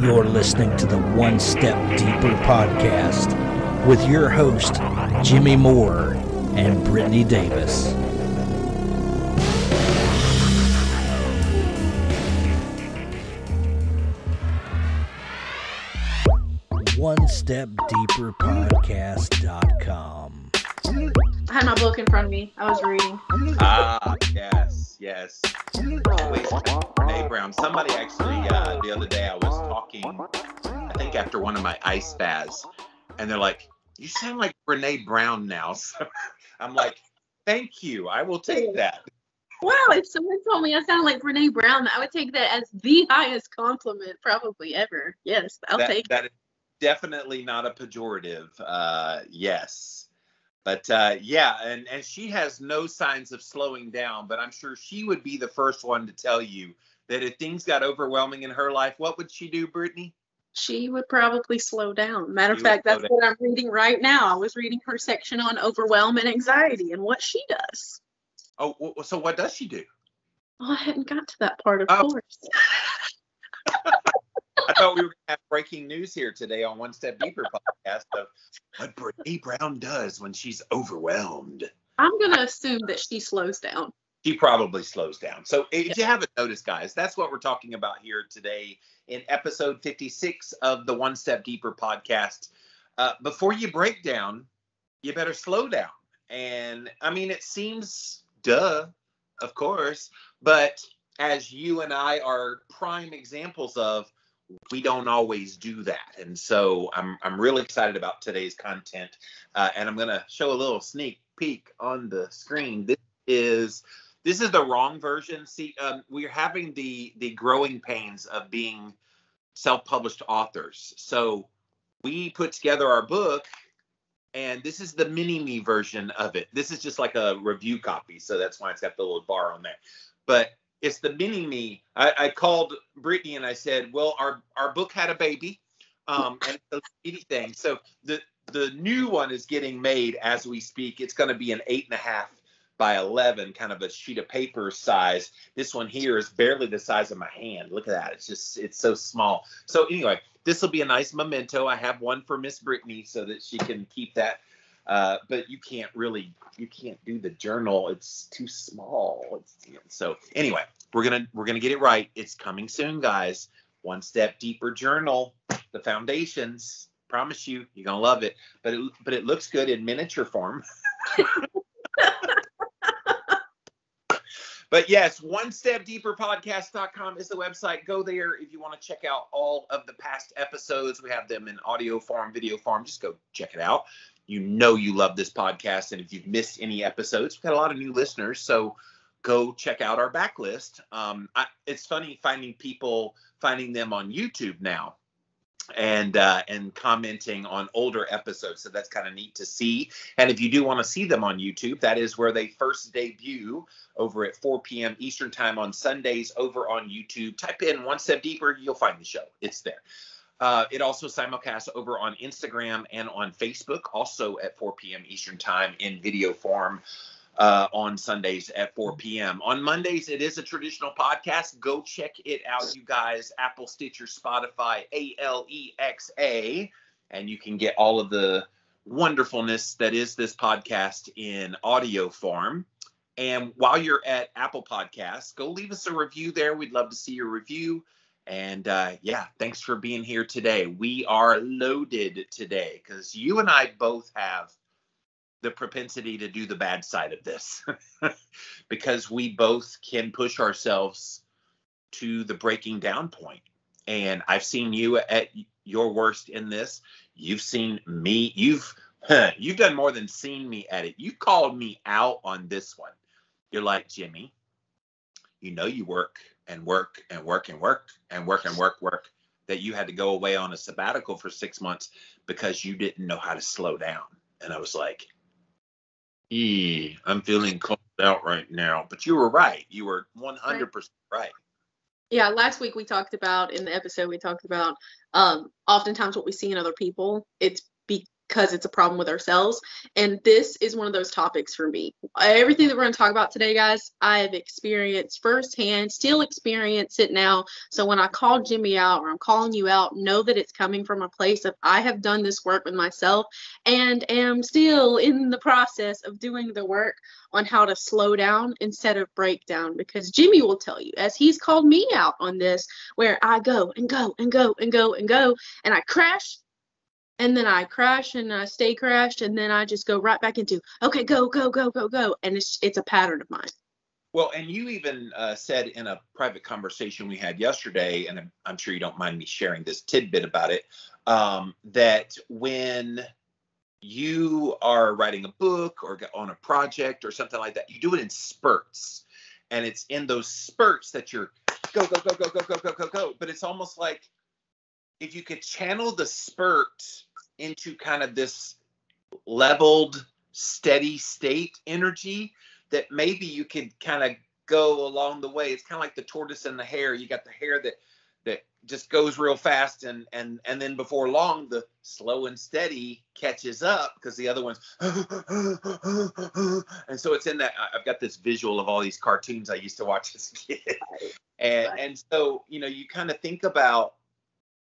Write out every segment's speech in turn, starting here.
You're listening to the One Step Deeper podcast with your host, Jimmy Moore and Brittany Davis. OneStepDeeperPodcast.com. I had my book in front of me. I was reading. Yes. Wait, Brene Brown. Somebody actually, the other day I was talking, I think after one of my ice baths, and they're like, you sound like Brene Brown now. So I'm like, thank you. I will take that. Wow, if someone told me I sound like Brene Brown, I would take that as the highest compliment probably ever. Yes, I'll take that. That is definitely not a pejorative. Yes. But yeah, and she has no signs of slowing down, but I'm sure she would be the first one to tell you that if things got overwhelming in her life, what would she do, Brittany? She would probably slow down. Matter of fact, that's what I'm reading right now. I was reading her section on overwhelm and anxiety and what she does. Oh, so what does she do? Oh, I hadn't got to that part, of course. I thought we were going to have breaking news here today on One Step Deeper podcast of what Brene Brown does when she's overwhelmed. I'm going to assume that she slows down. She probably slows down. So if you haven't noticed, guys, that's what we're talking about here today in episode 56 of the One Step Deeper podcast. Before you break down, you better slow down. And I mean, it seems duh, of course, but as you and I are prime examples of, we don't always do that. And so I'm really excited about today's content. And I'm going to show a little sneak peek on the screen. This is the wrong version. See, we're having the growing pains of being self-published authors. So we put together our book, and this is the mini-me version of it. This is just like a review copy. So that's why it's got the little bar on there. But it's the mini-me. I called Brittany and I said, well, our book had a baby, and it's a little thing. So the new one is getting made as we speak. It's going to be an 8.5 by 11, kind of a sheet of paper size. This one here is barely the size of my hand. Look at that. It's so small. So anyway, this will be a nice memento. I have one for Miss Brittany so that she can keep that. But you can't do the journal. It's too small. So anyway, we're gonna get it right. It's coming soon, guys. One Step Deeper journal, the foundations. Promise you, you're gonna love it. But it looks good in miniature form. But yes, OneStepDeeperPodcast.com is the website. Go there if you want to check out all of the past episodes. We have them in audio form, video form. Just go check it out. You know you love this podcast, and if you've missed any episodes, we've got a lot of new listeners, so go check out our backlist. It's funny finding them on YouTube now, and commenting on older episodes, so that's kind of neat to see. And if you do want to see them on YouTube, that is where they first debut, over at 4 p.m. Eastern time on Sundays over on YouTube. Type in One Step Deeper, you'll find the show. It's there. It also simulcasts over on Instagram and on Facebook, also at 4 p.m. Eastern time in video form on Sundays at 4 p.m. On Mondays, it is a traditional podcast. Go check it out, you guys. Apple, Stitcher, Spotify, Alexa, and you can get all of the wonderfulness that is this podcast in audio form. And while you're at Apple Podcasts, go leave us a review there. We'd love to see your review. And yeah, thanks for being here today. We are loaded today because you and I both have the propensity to do the bad side of this because we both can push ourselves to the breaking down point. And I've seen you at your worst in this. You've seen me. You've done more than seen me at it. You called me out on this one. You're like, Jimmy, you know you work and work and work and work and work and work, that you had to go away on a sabbatical for 6 months because you didn't know how to slow down. And I was like, I'm feeling called out right now. But you were right. You were 100% right. Yeah, last week in the episode we talked about oftentimes what we see in other people, it's because it's a problem with ourselves. And this is one of those topics for me. Everything that we're going to talk about today, guys, I have experienced firsthand, still experience it now. So when I call Jimmy out, or I'm calling you out, know that it's coming from a place of I have done this work with myself and am still in the process of doing the work on how to slow down instead of break down. Because Jimmy will tell you, as he's called me out on this, where I go and go and go and go and go, and I crash, and then I crash and I stay crashed, and then I just go right back into, okay, go, go, go, go, go. And it's a pattern of mine. Well, and you even said in a private conversation we had yesterday, and I'm sure you don't mind me sharing this tidbit about it, that when you are writing a book or on a project or something like that, you do it in spurts. And it's in those spurts that you're go, go, go, go, go, go, go, go, go. But it's almost like if you could channel the spurt into kind of this leveled, steady state energy, that maybe you could kind of go along the way. It's kind of like the tortoise and the hare. You got the hare that just goes real fast, and then before long, the slow and steady catches up because the other one's and so it's in that. I've got this visual of all these cartoons I used to watch as a kid. And so, you kind of think about,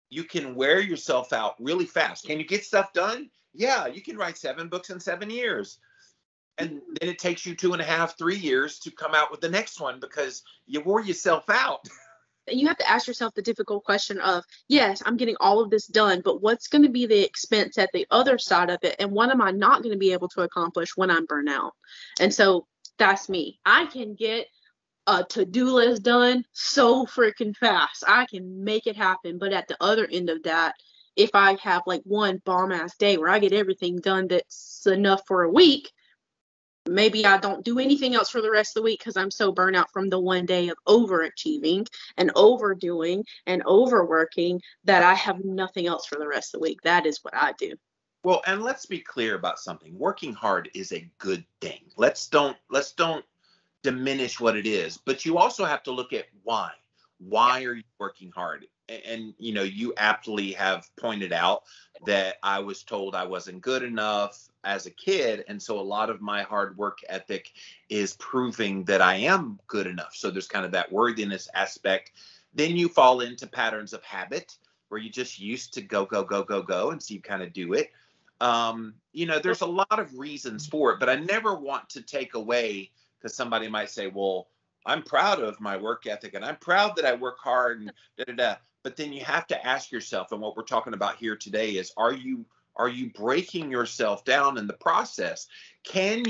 you can wear yourself out really fast. Can you get stuff done? Yeah, you can write 7 books in 7 years. And then it takes you 2.5, 3 years to come out with the next one because you wore yourself out. You have to ask yourself the difficult question of, yes, I'm getting all of this done, but what's going to be the expense at the other side of it? And what am I not going to be able to accomplish when I'm burnt out? And so that's me. I can get a to-do list done so freaking fast. I can make it happen. But at the other end of that, if I have like one bomb-ass day where I get everything done that's enough for a week, maybe I don't do anything else for the rest of the week because I'm so burnt out from the one day of overachieving and overdoing and overworking that I have nothing else for the rest of the week. That is what I do. Well, and let's be clear about something. Working hard is a good thing. Let's don't diminish what it is, but you also have to look at why. Why are you working hard? And you aptly have pointed out that I was told I wasn't good enough as a kid. And so a lot of my hard work ethic is proving that I am good enough. So there's kind of that worthiness aspect. Then you fall into patterns of habit where you just used to go, go, go, go, go. And so you kind of do it. There's a lot of reasons for it, but I never want to take away, because somebody might say, well, I'm proud of my work ethic and I'm proud that I work hard and da, da, da. But then you have to ask yourself, and what we're talking about here today is, are you breaking yourself down in the process? Can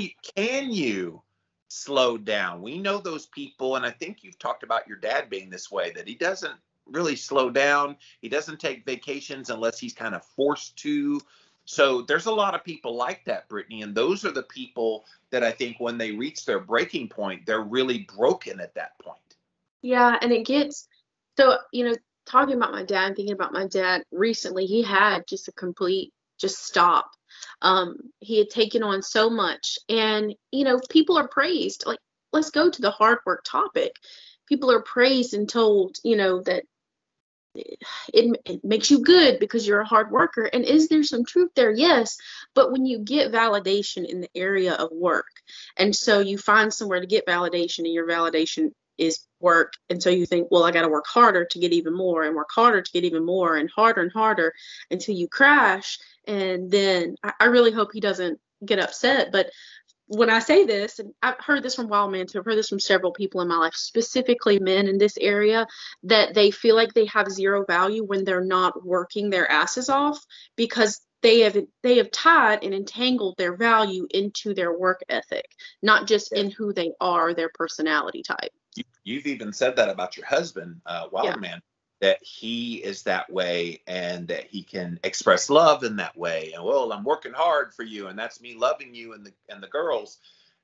you slow down? We know those people, and I think you've talked about your dad being this way, that he doesn't really slow down. He doesn't take vacations unless he's kind of forced to. So there's a lot of people like that, Brittany, and those are the people that I think when they reach their breaking point, they're really broken at that point. Yeah, and it gets so, talking about my dad, thinking about my dad recently, he had just a complete stop. He had taken on so much, and people are praised. Like, let's go to the hard work topic. People are praised and told, that it makes you good because you're a hard worker. And is there some truth there? Yes. But when you get validation in the area of work, and so you find somewhere to get validation, and your validation is work, and so you think, well, I got to work harder to get even more, and work harder to get even more, and harder until you crash. And then I really hope he doesn't get upset, but when I say this, and I've heard this from wild men too, I've heard this from several people in my life, specifically men in this area, that they feel like they have zero value when they're not working their asses off, because they have tied and entangled their value into their work ethic, not just in who they are, their personality type. You've even said that about your husband, Wildman, that he is that way, and that he can express love in that way. And, well, I'm working hard for you, and that's me loving you and the girls.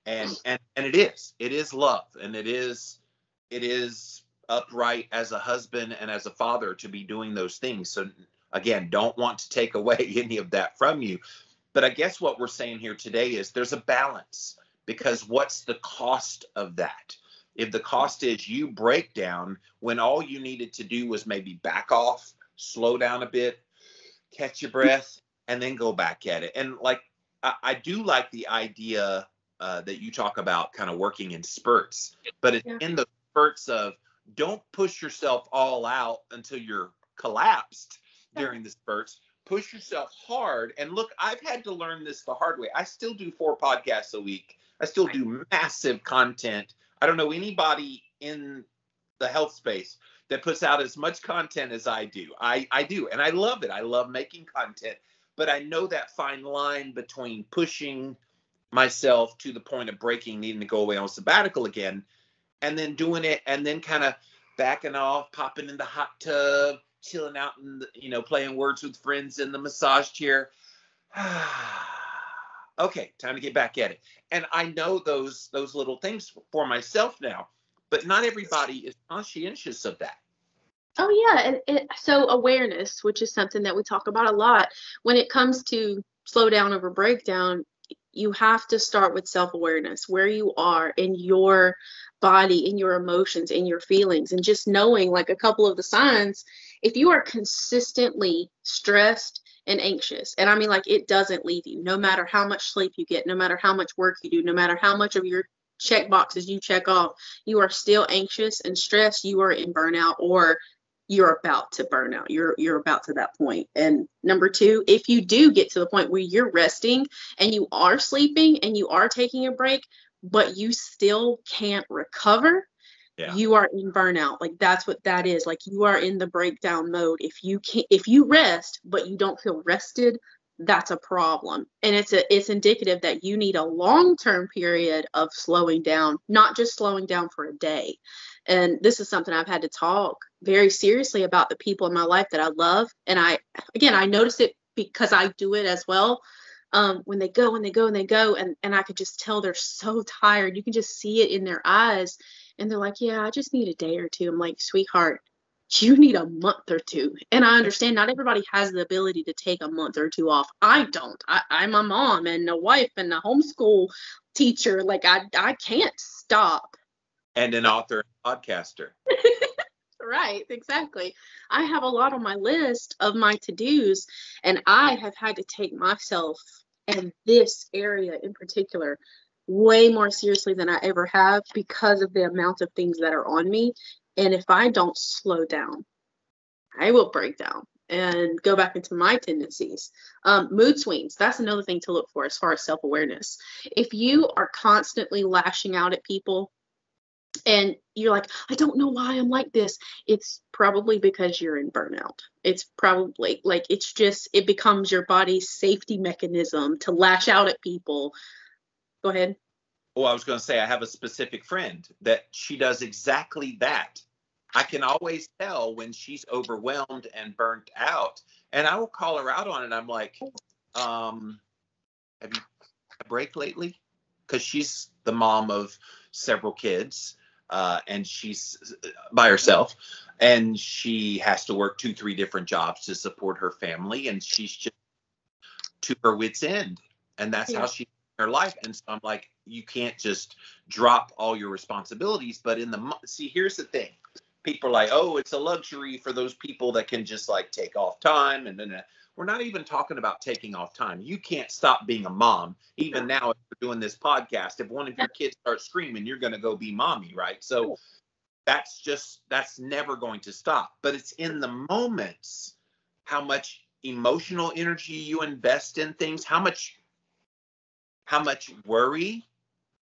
And it is love, and it is upright as a husband and as a father to be doing those things. So again, don't want to take away any of that from you. But I guess what we're saying here today is there's a balance, because what's the cost of that? If the cost is you break down when all you needed to do was maybe back off, slow down a bit, catch your breath, and then go back at it. And like, I do like the idea that you talk about kind of working in spurts, but it's in the spurts of don't push yourself all out until you're collapsed during the spurts. Push yourself hard. And look, I've had to learn this the hard way. I still do 4 podcasts a week. I still do massive content. I don't know anybody in the health space that puts out as much content as I do. I do, and I love it. I love making content, but I know that fine line between pushing myself to the point of breaking, needing to go away on sabbatical again, and then doing it, and then kind of backing off, popping in the hot tub, chilling out, and playing words with friends in the massage chair. Okay, time to get back at it. And I know those little things for myself now, but not everybody is conscientious of that. Oh yeah, and so awareness, which is something that we talk about a lot when it comes to slow down over breakdown. You have to start with self-awareness, where you are in your body, in your emotions, in your feelings, and just knowing like a couple of the signs. If you are consistently stressed and anxious, and I mean like it doesn't leave you, no matter how much sleep you get, no matter how much work you do, no matter how much of your check boxes you check off, you are still anxious and stressed, you are in burnout, or you're about to burn out. You're about to that point. And number 2, if you do get to the point where you're resting and you are sleeping and you are taking a break, but you still can't recover, you are in burnout. Like that's what that is. Like you are in the breakdown mode. If you rest, but you don't feel rested, that's a problem. And it's indicative that you need a long-term period of slowing down, not just slowing down for a day. And this is something I've had to talk very seriously about the people in my life that I love. And I notice it because I do it as well. When they go and I could just tell they're so tired. You can just see it in their eyes. And they're like, yeah, I just need a day or two. I'm like, sweetheart, you need a month or 2. And I understand not everybody has the ability to take a month or 2 off. I don't. I'm a mom and a wife and a homeschool teacher. Like I can't stop. And an author and podcaster. Right, exactly. I have a lot on my list of my to-dos, and I have had to take myself and this area in particular way more seriously than I ever have because of the amount of things that are on me. And if I don't slow down, I will break down and go back into my tendencies. Mood swings, that's another thing to look for as far as self-awareness. If you are constantly lashing out at people and you're like, I don't know why I'm like this, it's probably because you're in burnout. It's probably like, it becomes your body's safety mechanism to lash out at people. Go ahead. Well, I was going to say, I have a specific friend that she does exactly that. I can always tell when she's overwhelmed and burnt out, and I will call her out on it. I'm like, have you had a break lately? Because she's the mom of several kids, and she's by herself, and she has to work 2-3 different jobs to support her family, and she's just to her wit's end, and that's how she her life. And so I'm like, you can't just drop all your responsibilities. But see, here's the thing. People are like, oh, it's a luxury for those people that can just like take off time. And then we're not even talking about taking off time. You can't stop being a mom. Even now, if we're doing this podcast, if one of your kids starts screaming, you're going to go be mommy, right? So that's never going to stop. But it's in the moments, how much emotional energy you invest in things, how much worry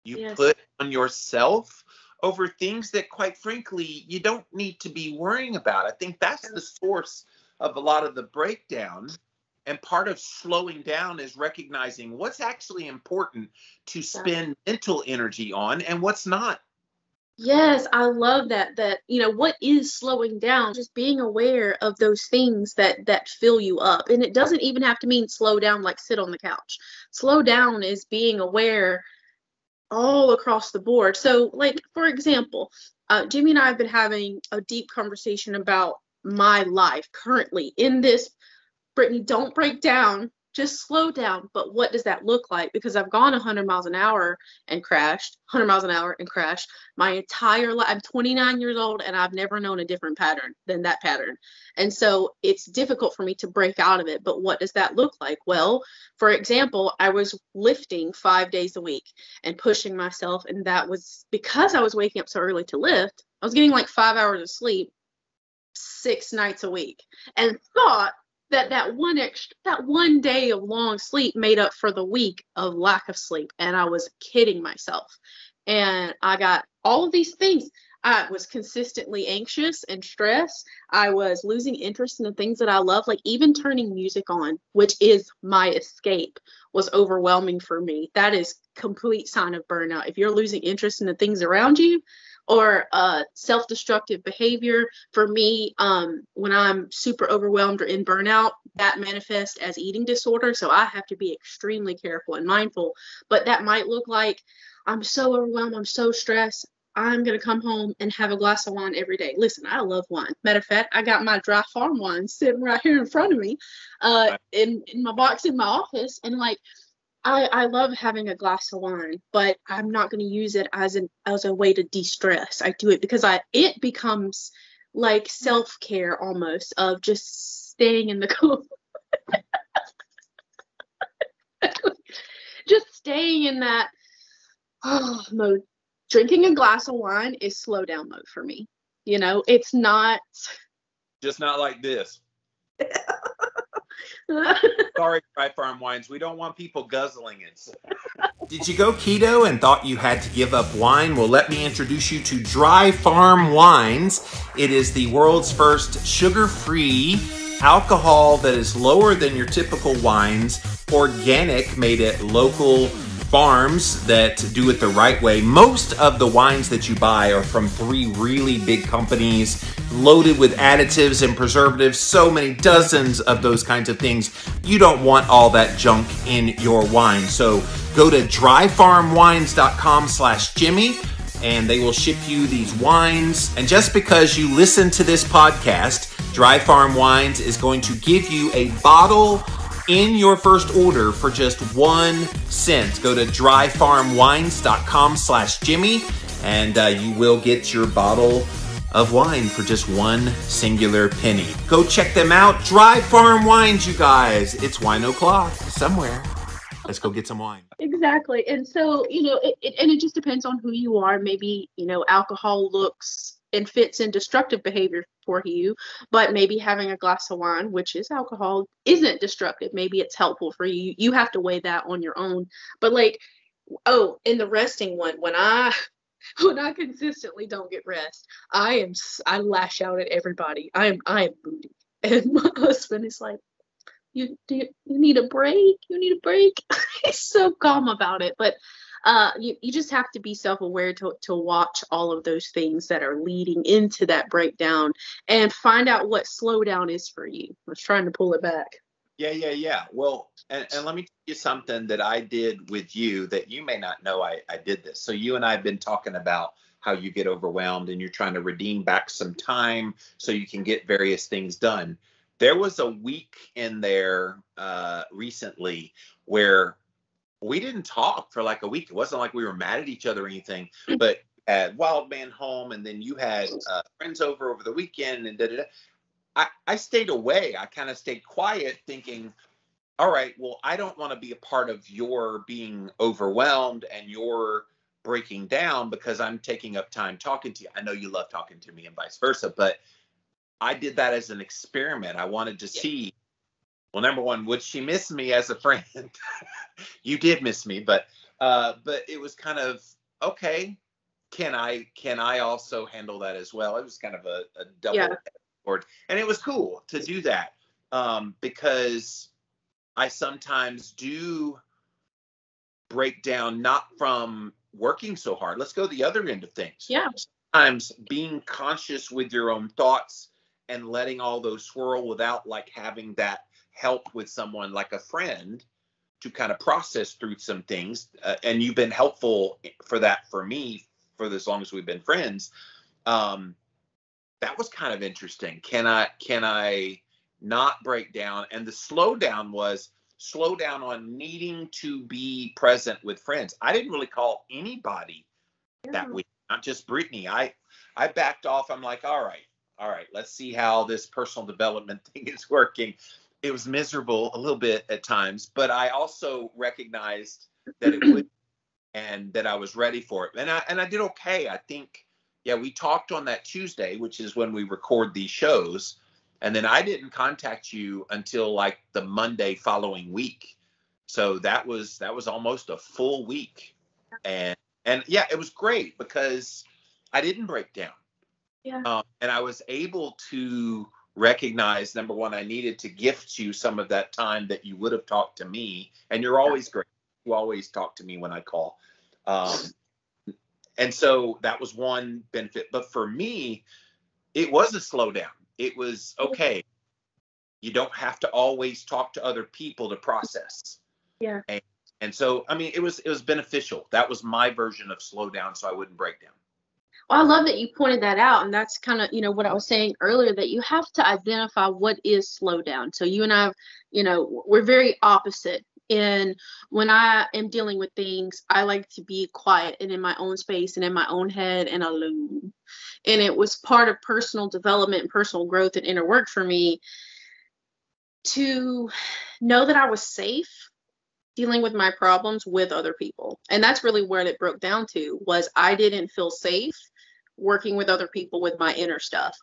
you put on yourself over things that, quite frankly, you don't need to be worrying about. I think that's the source of a lot of the breakdown. And part of slowing down is recognizing what's actually important to spend mental energy on and what's not. Yes, I love that, what is slowing down? Just being aware of those things that fill you up. And it doesn't even have to mean slow down, like sit on the couch. Slow down is being aware all across the board. So, like, for example, Jimmy and I have been having a deep conversation about my life currently in this. Brittany, don't break down. just slow down. But what does that look like? Because I've gone 100 miles an hour and crashed, 100 miles an hour and crashed my entire life. I'm 29 years old and I've never known a different pattern than that pattern. And so it's difficult for me to break out of it. But what does that look like? Well, for example, I was lifting 5 days a week and pushing myself. And that was because I was waking up so early to lift. I was getting like 5 hours of sleep 6 nights a week, and thought that one day of long sleep made up for the week of lack of sleep. And I was kidding myself. And I got all of these things. I was consistently anxious and stressed. I was losing interest in the things that I love, like even turning music on, which is my escape, was overwhelming for me. That is complete sign of burnout. If you're losing interest in the things around you, or self-destructive behavior. For me, when I'm super overwhelmed or in burnout, that manifests as eating disorder. So I have to be extremely careful and mindful. But that might look like, I'm so overwhelmed, I'm so stressed, I'm going to come home and have a glass of wine every day. Listen, I love wine. Matter of fact, I got my dry farm wine sitting right here in front of me in my box in my office. And like, I love having a glass of wine, but I'm not going to use it as a way to de-stress. I do it because it becomes like self-care almost, of just staying in the cool, just staying in that mode. Drinking a glass of wine is slow down mode for me. You know, it's not just not like this. Sorry, Dry Farm Wines. We don't want people guzzling it. Did you go keto and thought you had to give up wine? Well, let me introduce you to Dry Farm Wines. It is the world's first sugar-free alcohol that is lower than your typical wines, organic, made at local farms that do it the right way. Most of the wines that you buy are from 3 really big companies, loaded with additives and preservatives, so many dozens of those kinds of things. You don't want all that junk in your wine. So go to dryfarmwines.com/Jimmy and they will ship you these wines. And just because you listen to this podcast, Dry Farm Wines is going to give you a bottle in your first order for just 1 cent. Go to dryfarmwines.com/Jimmy and you will get your bottle of wine for just 1 singular penny. Go check them out. Dry Farm Wines, you guys. It's wine o'clock somewhere. Let's go get some wine. Exactly. And so, you know, it just depends on who you are. Maybe, you know, alcohol looks and fits in destructive behavior for you, but maybe having a glass of wine, which is alcohol, isn't destructive. Maybe it's helpful for you. You have to weigh that on your own. But like, in the resting one, when I consistently don't get rest, I lash out at everybody. I am moody. And my husband is like, you need a break? You need a break? He's so calm about it. But you just have to be self-aware to watch all of those things that are leading into that breakdown and find out what slowdown is for you. I was trying to pull it back. Yeah. Well, and let me tell you something that I did with you that you may not know I did this. So you and I have been talking about how you get overwhelmed and you're trying to redeem back some time so you can get various things done. There was a week in there recently where we didn't talk for like a week. It wasn't like we were mad at each other or anything, but at Wild Man home, and then you had friends over the weekend, and da-da-da. I stayed away. I kind of stayed quiet thinking, all right, well, I don't want to be a part of your being overwhelmed and your breaking down because I'm taking up time talking to you. I know you love talking to me and vice versa, but I did that as an experiment. I wanted to see, well, number one, would she miss me as a friend? You did miss me, but it was kind of, okay, can I also handle that as well? It was kind of a double board, and it was cool to do that because I sometimes do break down, not from working so hard. Let's go the other end of things. Yeah. Sometimes being conscious with your own thoughts and letting all those swirl without like having that help with someone like a friend to kind of process through some things. And you've been helpful for that for me for as long as we've been friends. That was kind of interesting. Can I not break down? And the slowdown was slow down on needing to be present with friends. I didn't really call anybody that week, not just Brittany. I backed off. I'm like, all right, let's see how this personal development thing is working. It was miserable a little bit at times, but I also recognized that it would, and that I was ready for it. And I did okay. I think, yeah, we talked on that Tuesday, which is when we record these shows. And then I didn't contact you until like the Monday following week. So that was almost a full week. And yeah, it was great because I didn't break down. Yeah. And I was able to recognize, number one, I needed to gift you some of that time that you would have talked to me. And you're always great. You always talk to me when I call. And so that was one benefit. But for me, it was a slowdown. It was, okay, you don't have to always talk to other people to process. Yeah. And so, I mean, it was beneficial. That was my version of slow down so I wouldn't break down. Well, I love that you pointed that out. And that's kind of, what I was saying earlier, that you have to identify what is slow down. So you and I, we're very opposite. And when I am dealing with things, I like to be quiet and in my own space and in my own head and alone. And it was part of personal development and personal growth and inner work for me to know that I was safe dealing with my problems with other people. And that's really where it broke down to, was I didn't feel safe working with other people with my inner stuff,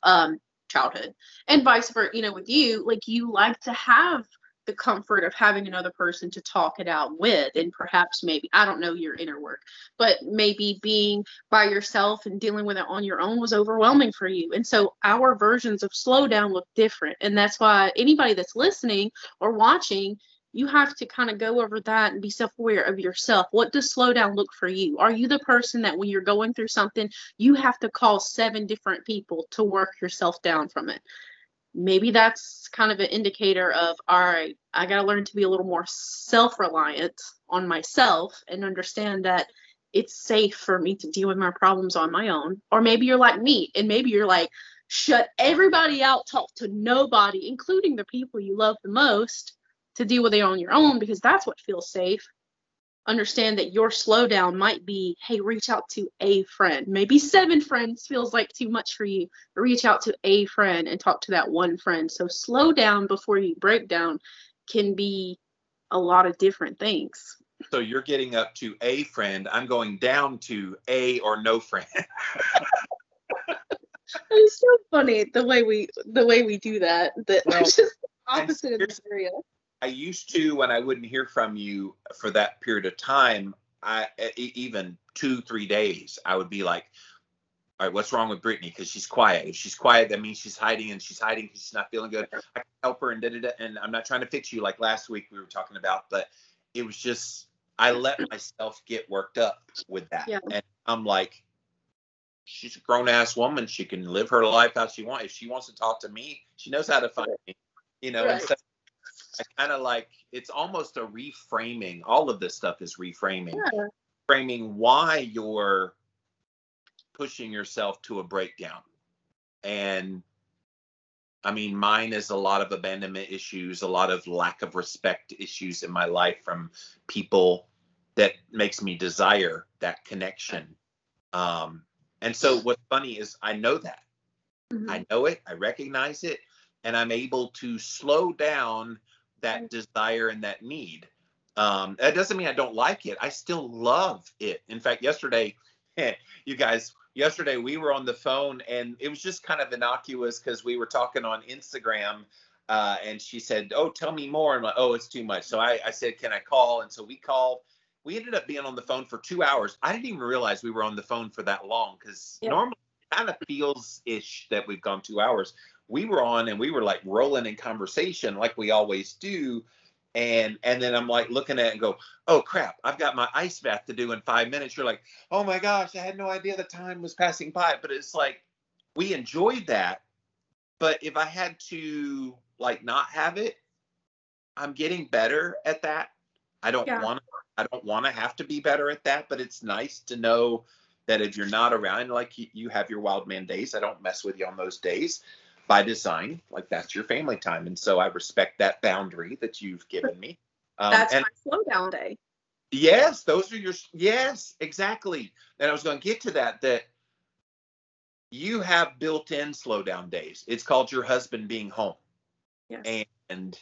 childhood, and vice versa. With you, like, you like to have the comfort of having another person to talk it out with, and perhaps maybe, I don't know your inner work, but maybe being by yourself and dealing with it on your own was overwhelming for you. And so our versions of slow down look different. And that's why anybody that's listening or watching, you have to kind of go over that and be self-aware of yourself. What does slow down look for you? Are you the person that when you're going through something, you have to call 7 different people to work yourself down from it? Maybe that's kind of an indicator of, all right, I got to learn to be a little more self-reliant on myself and understand that it's safe for me to deal with my problems on my own. Or maybe you're like me, and maybe you're like, shut everybody out, talk to nobody, including the people you love the most, to deal with it on your own, because that's what feels safe. Understand that your slowdown might be, hey, reach out to a friend. Maybe 7 friends feels like too much for you. Reach out to a friend and talk to that one friend. So slow down before you break down can be a lot of different things. So you're getting up to a friend. I'm going down to a or no friend. It's so funny the way we do that. That Well, we're just opposite in this area. I used to, when I wouldn't hear from you for that period of time, even 2-3 days, I would be like, all right, what's wrong with Brittany? Because she's quiet. If she's quiet, that means she's hiding, and she's hiding because she's not feeling good. I can help her, and da-da-da. And I'm not trying to fix you like last week we were talking about, but it was just, I let myself get worked up with that. Yeah. And I'm like, she's a grown-ass woman. She can live her life how she wants. If she wants to talk to me, she knows how to find me, Right. And so I kind of like, it's almost a reframing. All of this stuff is reframing. Yeah. Framing why you're pushing yourself to a breakdown. And I mean, mine is a lot of abandonment issues, a lot of lack of respect issues in my life from people that makes me desire that connection. And so what's funny is I know that. Mm-hmm. I know it. I recognize it. And I'm able to slow down that desire and that need. That doesn't mean I don't like it. I still love it. In fact, yesterday, you guys, we were on the phone, and it was just kind of innocuous because we were talking on Instagram, and she said, oh, tell me more. I'm like, oh, it's too much. So I said, can I call? And so we called. We ended up being on the phone for 2 hours. I didn't even realize we were on the phone for that long, because normally it kind of feels-ish that we've gone 2 hours. We were on, and we were like rolling in conversation like we always do. And then I'm like looking at it and go, oh crap, I've got my ice bath to do in 5 minutes. You're like, oh my gosh, I had no idea the time was passing by. But it's like, we enjoyed that. But if I had to like not have it, I'm getting better at that. I don't want to have to be better at that, but it's nice to know that if you're not around, like you have your wild man days, I don't mess with you on those days. By design, like that's your family time. And so I respect that boundary that you've given me. That's my slow down day. Yes, those are yes, exactly. And I was going to get to that you have built-in slow down days. It's called your husband being home. Yes. And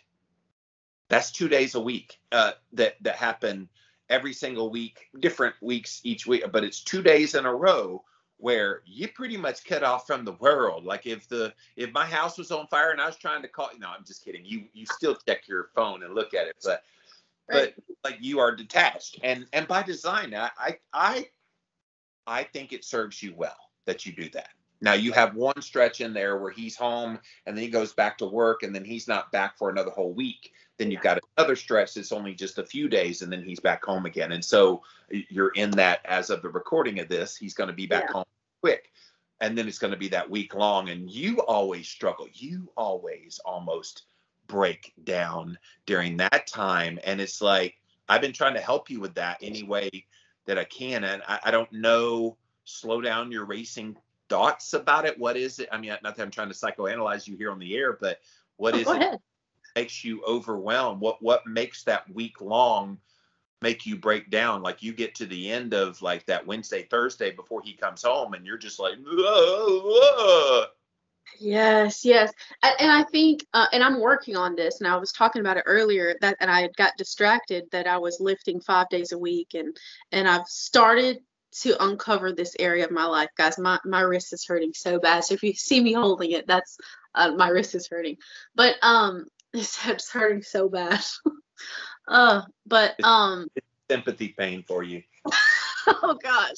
that's 2 days a week that happen every single week, different weeks each week, but it's 2 days in a row where you pretty much cut off from the world. Like if my house was on fire and I was trying to call, no, I'm just kidding. You still check your phone and look at it, but Right. like you are detached, and by design. I think it serves you well that you do that. Now you have one stretch in there where he's home and then he goes back to work and then he's not back for another whole week. Then you've got another stretch that's only just a few days and then he's back home again. And so you're in that, as of the recording of this, he's going to be back home quick. And then it's going to be that week long. And you always struggle. You always almost break down during that time. And it's like, I've been trying to help you with that any way that I can. And I don't know, slow down your racing thoughts about it. What is it? I mean, not that I'm trying to psychoanalyze you here on the air, but what is it that makes you overwhelmed? What makes that week long make you break down? Like you get to the end of like that Wednesday, Thursday before he comes home and you're just like, whoa. Yes. And I think, and I'm working on this, and I was talking about it earlier, and I got distracted that I was lifting 5 days a week, and I've started to uncover this area of my life, guys. My wrist is hurting so bad. So if you see me holding it, that's my wrist is hurting, but it's hurting so bad. It's sympathy pain for you. Oh gosh.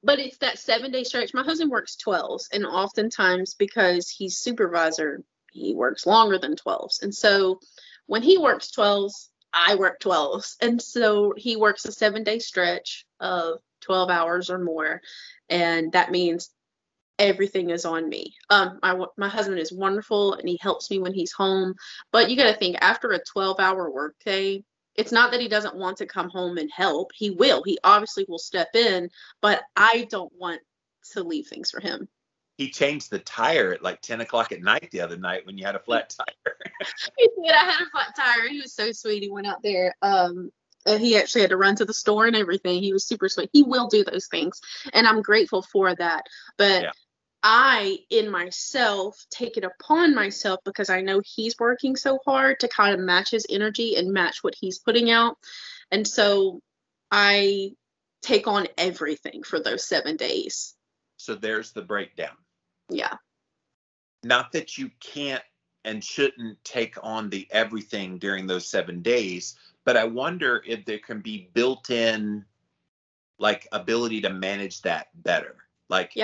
But it's that 7-day stretch. My husband works 12s, and oftentimes because he's supervisor, he works longer than 12s. And so when he works 12s, I work 12s. And so he works a 7-day stretch of 12 hours or more. And that means everything is on me. My husband is wonderful and he helps me when he's home. But you got to think, after a 12-hour workday, it's not that he doesn't want to come home and help. He will. He obviously will step in, but I don't want to leave things for him. He changed the tire at like 10 o'clock at night the other night when you had a flat tire. He did. I had a flat tire. He was so sweet. He went out there. He actually had to run to the store and everything. He was super sweet. He will do those things, and I'm grateful for that. But I, in myself, take it upon myself because I know he's working so hard to kind of match his energy and match what he's putting out. And so I take on everything for those 7 days. So there's the breakdown. Yeah. Not that you can't and shouldn't take on the everything during those 7 days, but I wonder if there can be built-in like ability to manage that better. Like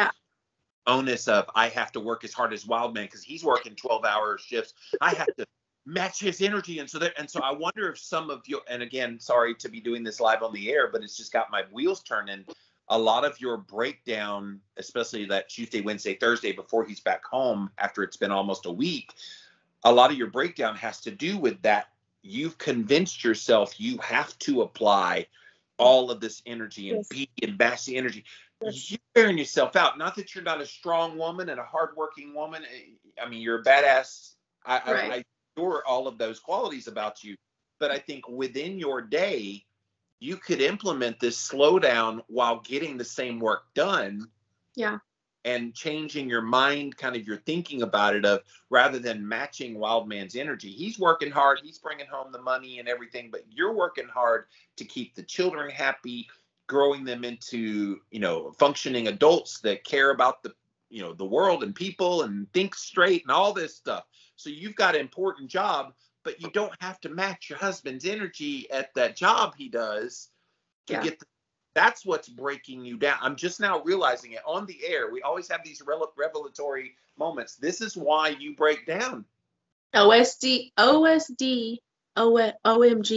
onus of, I have to work as hard as Wildman because he's working 12-hour shifts. I have to match his energy. And so I wonder if some of your, and again, sorry to be doing this live on the air, but it's just got my wheels turning. A lot of your breakdown, especially that Tuesday, Wednesday, Thursday before he's back home after it's been almost a week, a lot of your breakdown has to do with that. You've convinced yourself you have to apply all of this energy and be and bash the energy. You're wearing yourself out. Not that you're not a strong woman and a hardworking woman. I mean, you're a badass. I adore all of those qualities about you. But I think within your day, you could implement this slowdown while getting the same work done. Yeah. And changing your mind, kind of your thinking about it, of rather than matching Wildman's energy. He's working hard. He's bringing home the money and everything, but you're working hard to keep the children happy, growing them into, functioning adults that care about the world and people and think straight and all this stuff. So you've got an important job, but you don't have to match your husband's energy at that job he does to get that's what's breaking you down. I'm just now realizing it on the air. We always have these revelatory moments. This is why you break down. OMG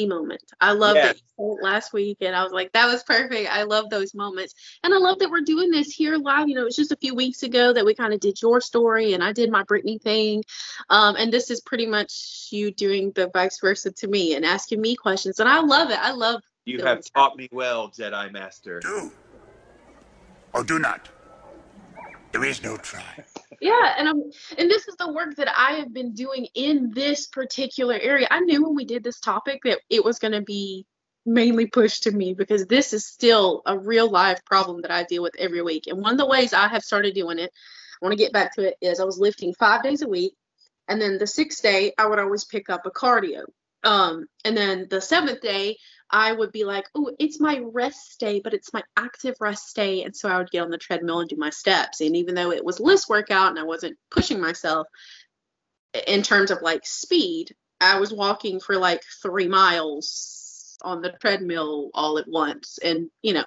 moment. I love that you said it last week, and I was like, that was perfect. I love those moments. And I love that we're doing this here live. It's just a few weeks ago that we kind of did your story and I did my Brittany thing. And this is pretty much you doing the vice versa to me and asking me questions. And I love it. I love you have taught me well, Jedi Master. Do or do not. There is no try. Yeah, and this is the work that I have been doing in this particular area. I knew when we did this topic that it was going to be mainly pushed to me because this is still a real life problem that I deal with every week. And one of the ways I have started doing it, I want to get back to it, is I was lifting 5 days a week, and then the 6th day I would always pick up a cardio. And then the 7th day I would be like, oh, it's my rest day, but it's my active rest day. And so I would get on the treadmill and do my steps. And even though it was less workout and I wasn't pushing myself in terms of like speed, I was walking for like 3 miles on the treadmill all at once. And, and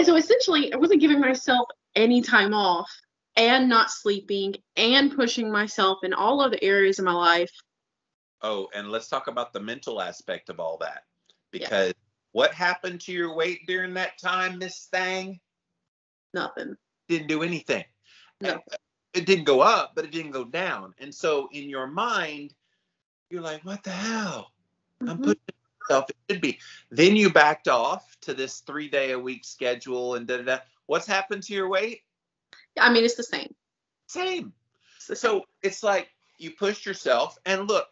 so essentially I wasn't giving myself any time off and not sleeping and pushing myself in all other areas of my life. Oh, and let's talk about the mental aspect of all that. Because what happened to your weight during that time, Miss Thang? Nothing. Didn't do anything. No. It didn't go up, but it didn't go down. And so in your mind, you're like, what the hell? I'm pushing myself. It should be. Then you backed off to this 3-day-a-week schedule and da-da-da. What's happened to your weight? I mean, it's the same. Same. So it's like you pushed yourself. And look,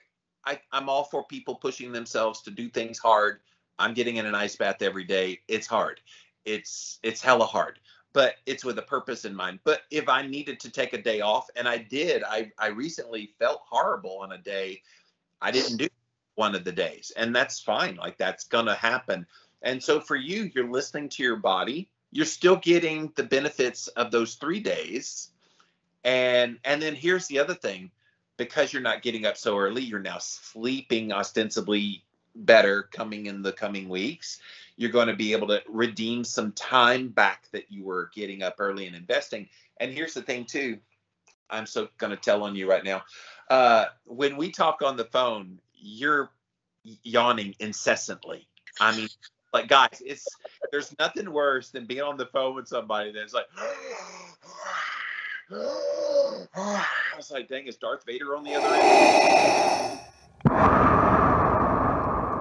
I'm all for people pushing themselves to do things hard. I'm getting in an ice bath every day. It's hard. It's hella hard, but it's with a purpose in mind. But if I needed to take a day off, and I did, I recently felt horrible on a day. I didn't do one of the days, and that's fine. Like, that's going to happen. And so for you, you're listening to your body. You're still getting the benefits of those 3 days. And then here's the other thing. Because you're not getting up so early, you're now sleeping ostensibly better coming in the coming weeks. You're going to be able to redeem some time back that you were getting up early and investing. And here's the thing too. I'm so going to tell on you right now. When we talk on the phone, you're yawning incessantly. I mean, like, guys, there's nothing worse than being on the phone with somebody that's like, I was like, dang, is Darth Vader on the other end?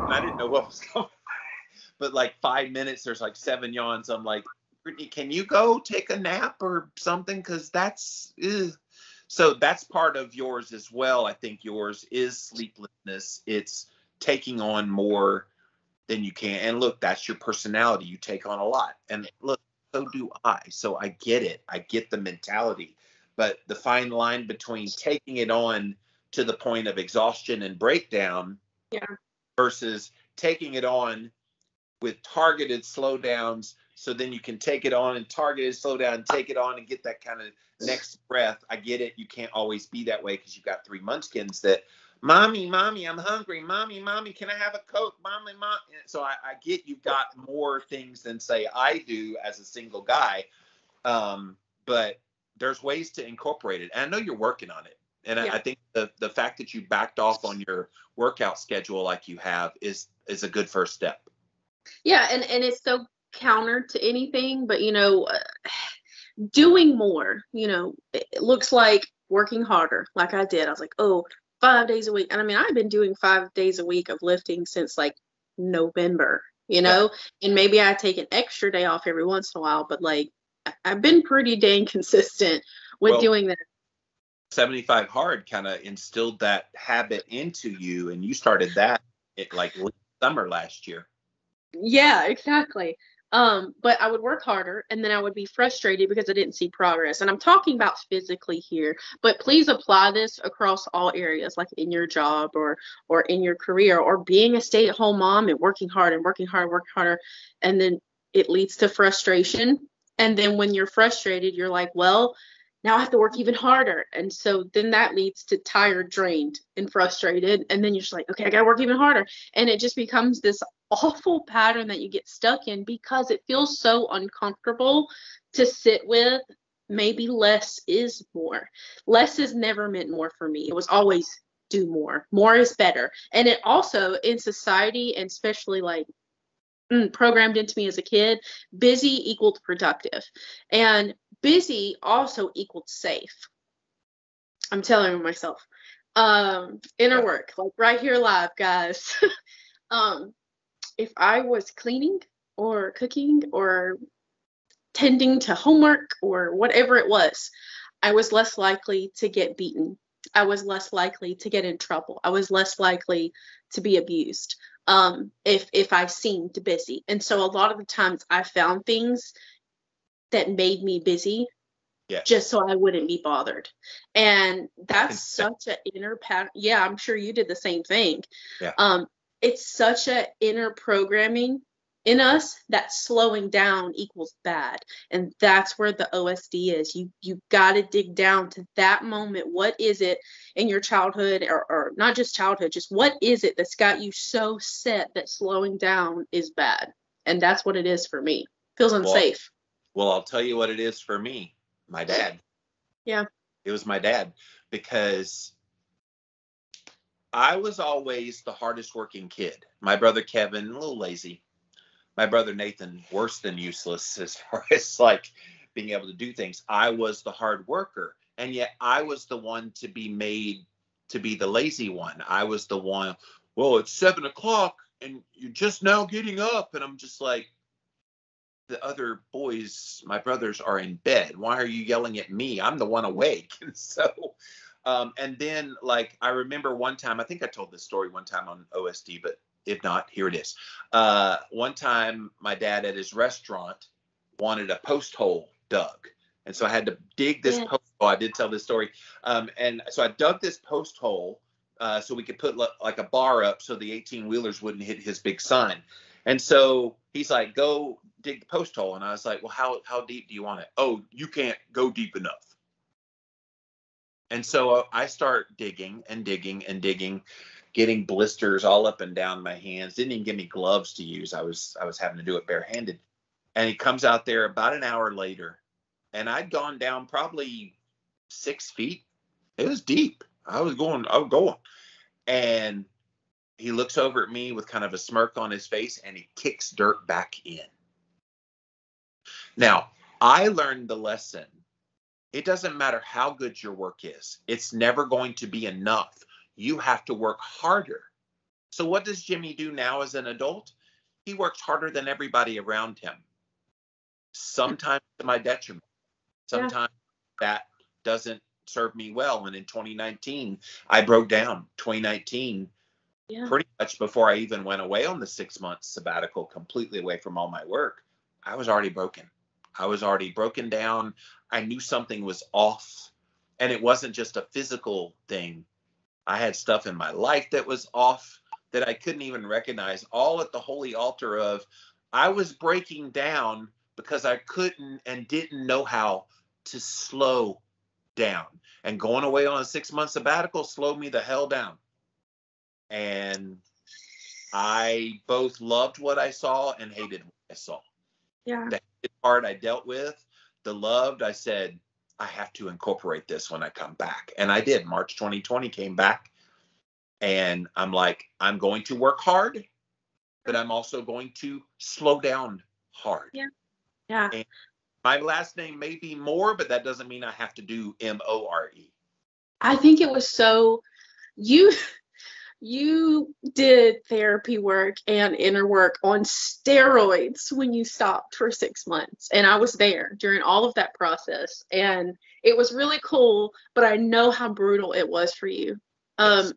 And I didn't know what was going on. But like 5 minutes, there's like 7 yawns. I'm like, Brittany, can you go take a nap or something? Because that's, so that's part of yours as well. I think yours is sleeplessness. It's taking on more than you can. And look, that's your personality. You take on a lot. And look, so do I. So I get it. I get the mentality. But the fine line between taking it on to the point of exhaustion and breakdown versus taking it on with targeted slowdowns, so then you can take it on and targeted slow down, take it on and get that kind of next breath. I get it. You can't always be that way because you've got 3 munchkins that, mommy, I'm hungry. Mommy, can I have a Coke? Mommy. So I get you've got more things than, say, I do as a single guy. But there's ways to incorporate it. And I know you're working on it. And I think the fact that you backed off on your workout schedule like you have is a good first step. Yeah, and it's so counter to anything, but doing more, it looks like working harder, like I did. I was like, 5 days a week. And I mean, I've been doing 5 days a week of lifting since like November, and maybe I take an extra day off every once in a while, but like I've been pretty dang consistent with doing that. 75 Hard kind of instilled that habit into you, and you started that like summer last year. Yeah, exactly. But I would work harder, and then I would be frustrated because I didn't see progress. And I'm talking about physically here, but please apply this across all areas, like in your job or in your career, or being a stay-at-home mom and working harder, and then it leads to frustration. And then when you're frustrated, you're like, well, now I have to work even harder. And so then that leads to tired, drained, and frustrated. And then you're just like, okay, I got to work even harder. And it just becomes this awful pattern that you get stuck in because it feels so uncomfortable to sit with. Maybe less is more. Less has never meant more for me. It was always do more. More is better. And it also, in society, and especially like programmed into me as a kid, busy equaled productive, and busy also equaled safe. I'm telling myself, inner work, like right here live, guys. If I was cleaning or cooking or tending to homework or whatever it was, I was less likely to get beaten. I was less likely to get in trouble. I was less likely to be abused if I seemed busy. And so a lot of the times I found things that made me busy just so I wouldn't be bothered. And that's such an inner pattern. Yeah, I'm sure you did the same thing. Yeah. It's such an inner programming in us that slowing down equals bad. And that's where the OSD is. You got to dig down to that moment. What is it in your childhood, or not just childhood, just what is it that's got you so set that slowing down is bad? And that's what it is for me. Feels unsafe. Well, I'll tell you what it is for me. My dad. Yeah. It was my dad, because I was always the hardest working kid. My brother Kevin, a little lazy. My brother Nathan, worse than useless as far as like being able to do things. I was the hard worker, and yet I was the one to be made to be the lazy one. I was the one, well, it's 7:00 and you're just now getting up. And I'm just like, the other boys, my brothers, are in bed. Why are you yelling at me? I'm the one awake. And so, and then like, I remember one time, I think I told this story one time on OSD, but if not, here it is. One time my dad at his restaurant wanted a post hole dug. And so I had to dig this post hole. I did tell this story. And so I dug this post hole so we could put like a bar up so the 18-wheelers wouldn't hit his big sign. And so he's like, go dig the post hole. And I was like, well, how deep do you want it? Oh, you can't go deep enough. And so I start digging and digging and digging, getting blisters all up and down my hands. Didn't even give me gloves to use. I was having to do it barehanded. And he comes out there about an hour later, and I'd gone down probably 6 feet. It was deep. I was going. And he looks over at me with kind of a smirk on his face, and he kicks dirt back in. Now, I learned the lesson. It doesn't matter how good your work is. It's never going to be enough. You have to work harder. So what does Jimmy do now as an adult? He works harder than everybody around him. Sometimes to my detriment. Sometimes that doesn't serve me well. And in 2019, I broke down. 2019, pretty much before I even went away on the 6-month sabbatical, completely away from all my work, I was already broken. I was already broken down. I knew something was off. And it wasn't just a physical thing. I had stuff in my life that was off that I couldn't even recognize, all at the holy altar of I was breaking down because I couldn't and didn't know how to slow down. And going away on a 6-month sabbatical slowed me the hell down. And I both loved what I saw and hated what I saw. Yeah. The hated part I dealt with. The loved, I said, I have to incorporate this when I come back. And I did. March 2020 came back. And I'm like, I'm going to work hard, but I'm also going to slow down hard. Yeah. Yeah. And my last name may be Moore, but that doesn't mean I have to do More. I think it was so you did therapy work and inner work on steroids when you stopped for 6 months. And I was there during all of that process. And it was really cool, but I know how brutal it was for you. Yes.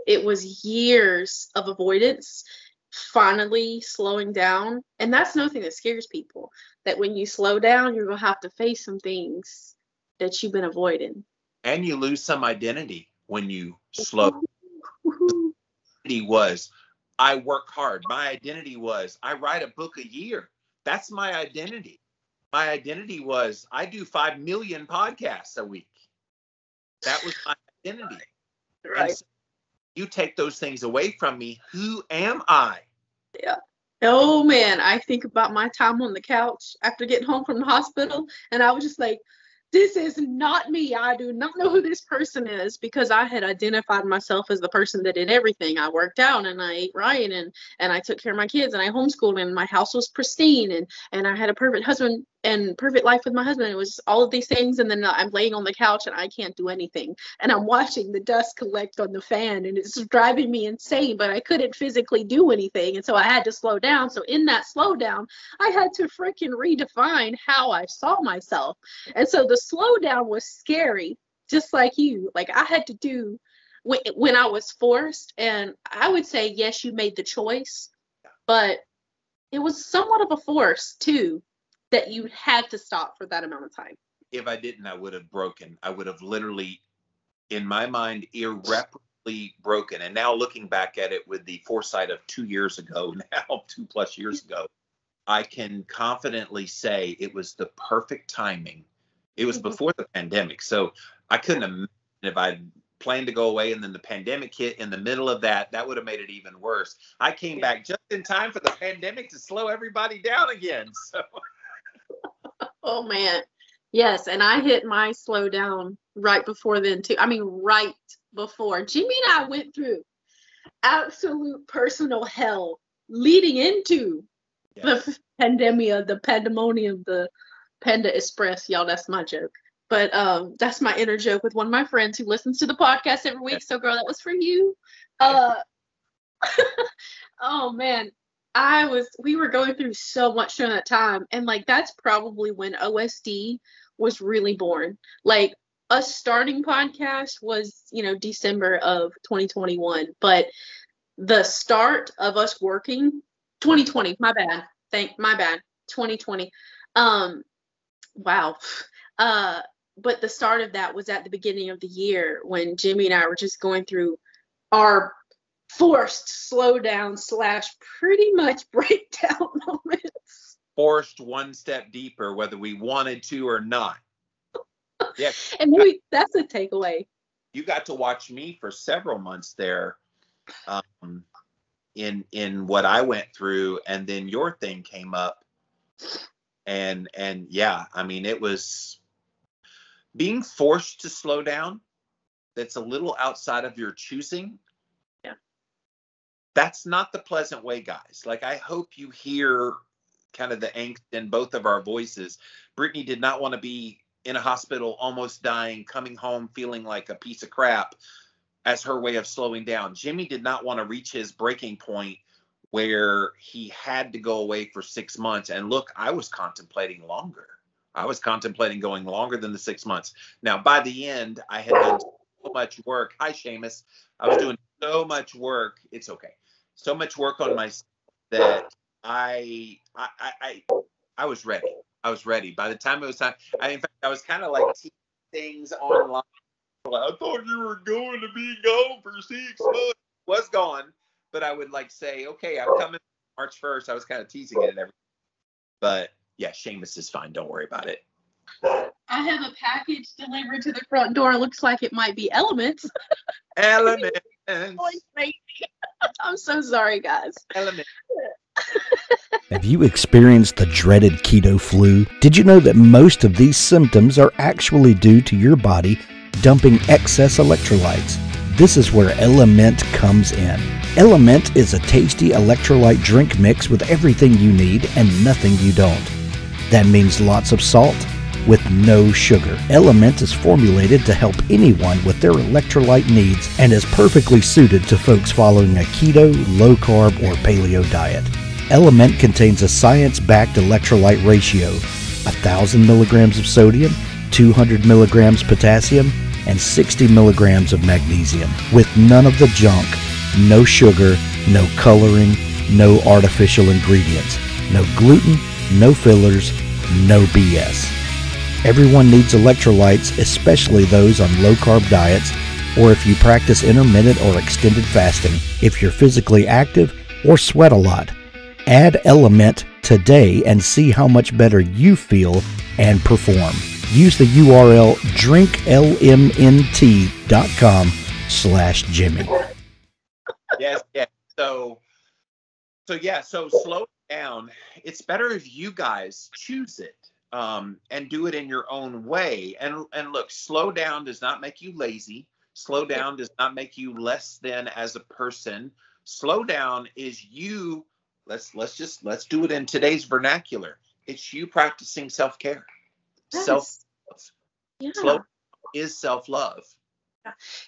It was years of avoidance, finally slowing down. And that's nothing that scares people, that when you slow down, you're going to have to face some things that you've been avoiding. And you lose some identity when you slow. Identity was, I work hard. My identity was, I write a book a year. That's my identity. My identity was, I do 5 million podcasts a week. That was my identity. Right. So you take those things away from me. Who am I? Yeah. Oh man, I think about my time on the couch after getting home from the hospital, and I was just like, this is not me. I do not know who this person is, because I had identified myself as the person that did everything. I worked out and I ate right and I took care of my kids and I homeschooled and my house was pristine and I had a perfect husband. and Perfect Life with my husband. It was all of these things, and then I'm laying on the couch and I can't do anything, and I'm watching the dust collect on the fan, and it's driving me insane, but I couldn't physically do anything, and so I had to slow down. So in that slowdown, I had to freaking redefine how I saw myself, and so the slowdown was scary, just like you. Like, I had to do when I was forced, and I would say, yes, you made the choice, but it was somewhat of a force too, that you had to stop for that amount of time. If I didn't, I would have broken. I would have literally, in my mind, irreparably broken. And now looking back at it with the foresight of 2 years ago, now 2+ years ago, I can confidently say it was the perfect timing. It was before the pandemic. So I couldn't imagine if I'd planned to go away and then the pandemic hit in the middle of that, that would have made it even worse. I came back just in time for the pandemic to slow everybody down again. So. Oh man. Yes, and I hit my slowdown right before then too. I mean, right before. Jimmy and I went through absolute personal hell leading into the pandemia, the pandemonium, the Panda Express. Y'all, that's my joke. But that's my inner joke with one of my friends who listens to the podcast every week. So girl, that was for you. Oh man. We were going through so much during that time. And like, that's probably when OSD was really born. Like, us starting podcast was, December of 2021, but the start of us working 2020, my bad. 2020. Wow. But the start of that was at the beginning of the year when Jimmy and I were just going through our forced slowdown / pretty much breakdown moments. Forced one step deeper, whether we wanted to or not. Yeah. And maybe that's a takeaway. You got to watch me for several months there, in what I went through, and then your thing came up. And yeah, I mean, it was being forced to slow down. That's a little outside of your choosing. That's not the pleasant way, guys. Like, I hope you hear kind of the angst in both of our voices. Brittany did not want to be in a hospital, almost dying, coming home feeling like a piece of crap as her way of slowing down. Jimmy did not want to reach his breaking point where he had to go away for 6 months. And look, I was contemplating longer. I was contemplating going longer than the 6 months. Now, by the end, I had done so much work. Hi, Seamus. I was doing so much work. It's okay. So much work on myself that I was ready. I was ready. By the time it was time, in fact, I was kind of like teaching things online. I thought you were going to be gone for 6 months. Was gone, but I would like say, okay, I'm coming March 1st. I was kind of teasing it and everything. But yeah, Seamus is fine. Don't worry about it. I have a package delivered to the front door. Looks like it might be Elements. Elements. I'm so sorry, guys. Elements. Have you experienced the dreaded keto flu? Did you know that most of these symptoms are actually due to your body dumping excess electrolytes? This is where Element comes in. Element is a tasty electrolyte drink mix with everything you need and nothing you don't. That means lots of salt with no sugar. Element is formulated to help anyone with their electrolyte needs and is perfectly suited to folks following a keto, low-carb, or paleo diet. Element contains a science-backed electrolyte ratio, 1,000 milligrams of sodium, 200 milligrams potassium, and 60 milligrams of magnesium, with none of the junk, no sugar, no coloring, no artificial ingredients, no gluten, no fillers, no BS. Everyone needs electrolytes, especially those on low-carb diets, or if you practice intermittent or extended fasting, if you're physically active, or sweat a lot. Add Element today and see how much better you feel and perform. Use the URL drinklmnt.com/Jimmy. Yes. So slow down. It's better if you guys choose it. And do it in your own way. And look, slow down does not make you lazy. Slow down does not make you less than as a person. Slow down is you. Let's do it in today's vernacular. It's you practicing self-care. Yes. Self-love. Yeah. Slow is self-love.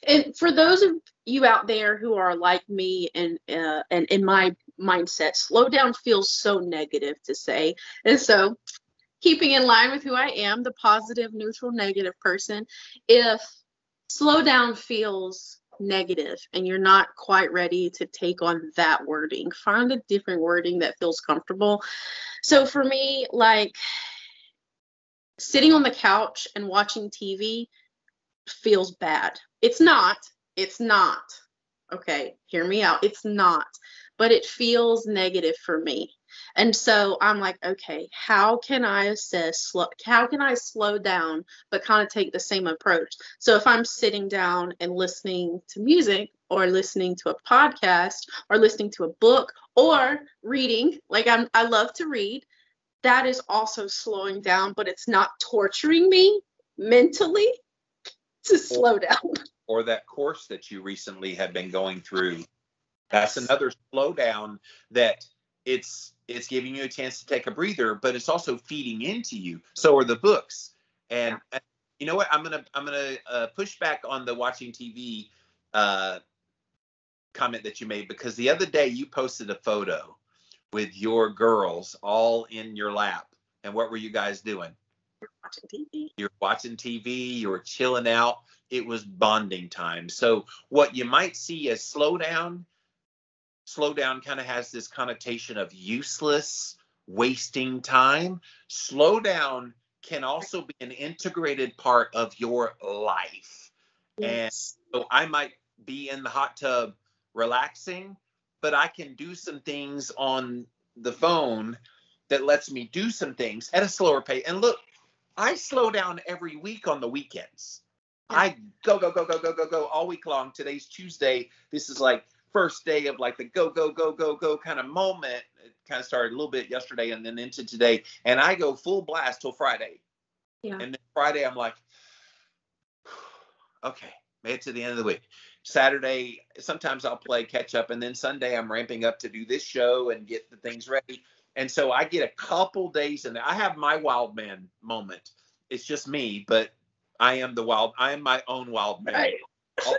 And for those of you out there who are like me and in my mindset, slow down feels so negative to say. And so, keeping in line with who I am, the positive, neutral, negative person, if slow down feels negative and you're not quite ready to take on that wording, find a different wording that feels comfortable. So for me, like sitting on the couch and watching TV feels bad. It's not. Okay, hear me out. It's not. But it feels negative for me. And so I'm like, okay, how can I how can I slow down but kind of take the same approach? So if I'm sitting down and listening to music or listening to a podcast or listening to a book or reading, like I love to read, that is also slowing down, but it's not torturing me mentally to slow down. Or that course that you recently have been going through. That's another slowdown that it's giving you a chance to take a breather, but it's also feeding into you. So are the books. And you know what? I'm gonna push back on the watching TV comment that you made, because the other day you posted a photo with your girls all in your lap. And what were you guys doing? Watching TV. You're watching TV, you were chilling out. It was bonding time. So what you might see as slow down kind of has this connotation of useless, wasting time. Slow down can also be an integrated part of your life. Yes. And so I might be in the hot tub relaxing, but I can do some things on the phone that lets me do some things at a slower pace. And look, I slow down every week on the weekends. I go all week long. Today's Tuesday. This is like first day of like the go kind of moment. It kind of started a little bit yesterday and then into today. And I go full blast till Friday. Yeah. And then Friday, I'm like, okay, made it to the end of the week. Saturday, sometimes I'll play catch up. And then Sunday, I'm ramping up to do this show and get the things ready. And so I get a couple days in there. I have my wild man moment. It's just me, but I am my own wild man. Right.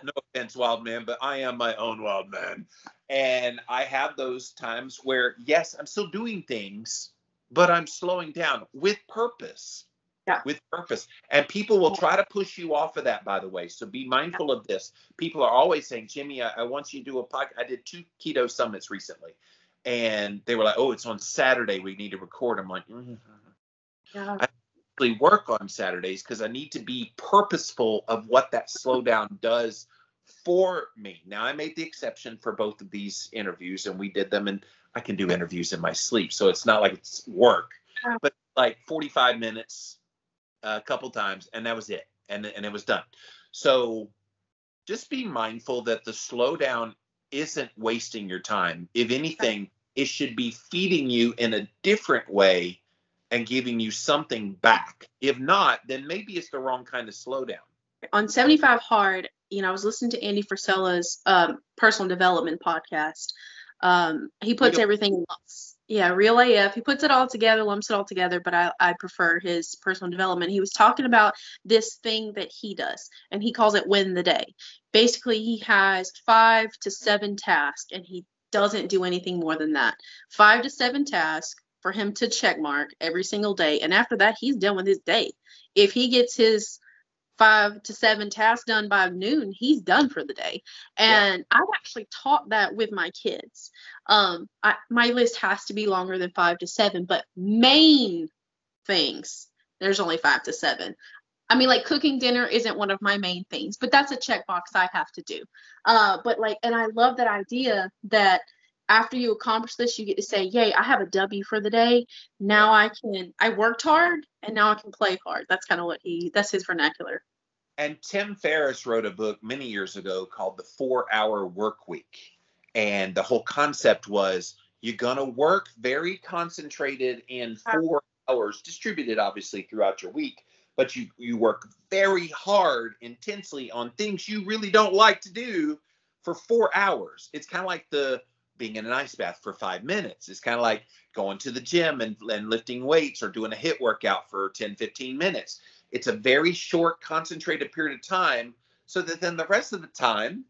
No offense, wild man, but I am my own wild man. And I have those times where, yes, I'm still doing things, but I'm slowing down with purpose. Yeah. With purpose. And people will try to push you off of that, by the way. So be mindful of this. People are always saying, Jimmy, I want you to do a podcast. I did 2 keto summits recently. And they were like, oh, it's on Saturday. We need to record. I'm like, yeah. I actually work on Saturdays because I need to be purposeful of what that slowdown does for me. Now, I made the exception for both of these interviews, and we did them, and I can do interviews in my sleep. So it's not like it's work, but like 45 minutes a couple times, and that was it. And it was done. So just be mindful that the slowdown isn't wasting your time. If anything, it should be feeding you in a different way and giving you something back. If not, then maybe it's the wrong kind of slowdown. On 75 Hard, I was listening to Andy Frisella's personal development podcast. He puts everything else. Yeah, Real AF. He puts it all together, lumps it all together, but I prefer his personal development. He was talking about this thing that he does, and he calls it win the day. Basically, he has 5 to 7 tasks, and he doesn't do anything more than that. 5 to 7 tasks for him to check mark every single day. And after that, he's done with his day. If he gets his 5 to 7 tasks done by noon, he's done for the day. And I've actually taught that with my kids. My list has to be longer than 5 to 7, but main things, there's only 5 to 7. I mean, like cooking dinner isn't one of my main things, but that's a checkbox I have to do. And I love that idea that after you accomplish this, you get to say, yay, I have a W for the day. Now I worked hard and now I can play hard. That's kind of that's his vernacular. And Tim Ferriss wrote a book many years ago called The 4-Hour Work Week. And the whole concept was you're going to work very concentrated in 4 hours, distributed obviously throughout your week. But you work very hard, intensely on things you really don't like to do for 4 hours. It's kind of like the being in an ice bath for 5 minutes. It's kind of like going to the gym and lifting weights or doing a HIIT workout for 10, 15 minutes. It's a very short, concentrated period of time, so that then the rest of the time,